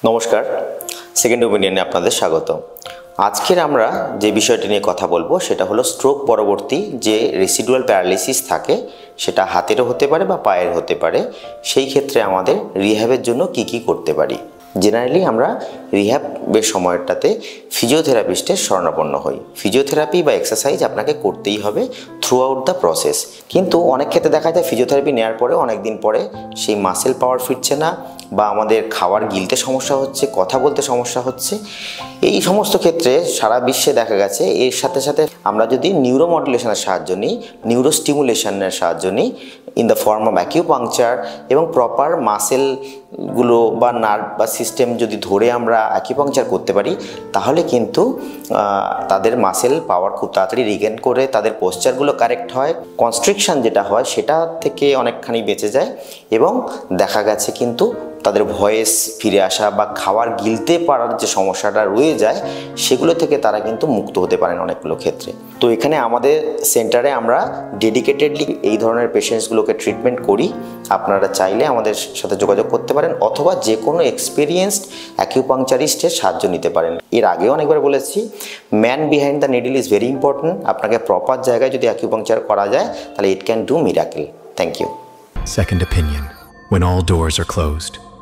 নমস্কার, সেকেন্ড ওপিনিয়নে আপনাদের স্বাগত। আজকের আমরা যে বিষয়টি নিয়ে কথা বলবো সেটা হলো স্ট্রোক পরবর্তী যে রেসিডুয়াল প্যারালিসিস থাকে, সেটা হাতেরও হতে পারে বা পায়ের হতে পারে। সেই ক্ষেত্রে আমাদের রিহ্যাবের জন্য কি করতে পারি। জেনারেলি আমরা রিহ্যাবের সময়টাতে ফিজিওথেরাপিস্টের শরণাপন্ন হই। ফিজিওথেরাপি বা এক্সারসাইজ আপনাকে করতেই হবে থ্রু আউট দ্য প্রসেস। কিন্তু অনেক ক্ষেত্রে দেখা যায় ফিজিওথেরাপি নেওয়ার পরে অনেক দিন পরে সেই মাসেল পাওয়ার ফিরছে না, বা আমাদের খাবার গিলতে সমস্যা হচ্ছে, কথা বলতে সমস্যা হচ্ছে। এই সমস্ত ক্ষেত্রে সারা বিশ্বে দেখা গেছে এর সাথে সাথে আমরা যদি নিউরোমডুলেশনের সাহায্য নিই, নিউরোস্টিমুলেশনের সাহায্য নিই ইন দ্য ফর্ম অফ অ্যাকিউপাংচার, এবং প্রপার মাসেলগুলো বা নার্ভ বা সিস্টেম যদি ধরে আমরা অ্যাকিউপাংচার করতে পারি, তাহলে কিন্তু তাদের মাসেল পাওয়ার খুব তাড়াতাড়ি রিগেন করে তাদের পোশ্চারগুলো কারেক্ট হয়, কনস্ট্রিকশন যেটা হয় সেটা থেকে অনেকখানি বেঁচে যায়, এবং দেখা গেছে কিন্তু তাদের ভয়েস ফিরে আসা বা খাবার গিলতে পারার যে সমস্যাটা রয়ে যায় সেগুলো থেকে তারা কিন্তু মুক্ত হতে পারেন অনেকগুলো ক্ষেত্রে। তো এখানে আমাদের সেন্টারে আমরা ডেডিকেটেডলি এই ধরনের পেশেন্টসগুলোকে ট্রিটমেন্ট করি। আপনারা চাইলে আমাদের সাথে যোগাযোগ করতে পারেন, অথবা যে কোনো এক্সপিরিয়েন্সড অ্যাকিউপাংচারিস্টের সাহায্য নিতে পারেন। এর আগেও অনেকবার বলেছি, man behind the needle is very important. আপনাকে প্রপার জায়গায় যদি অ্যাকিউপাংচার করা যায় তাহলে it can do miracle. Thank you. Second opinion, when all doors are closed.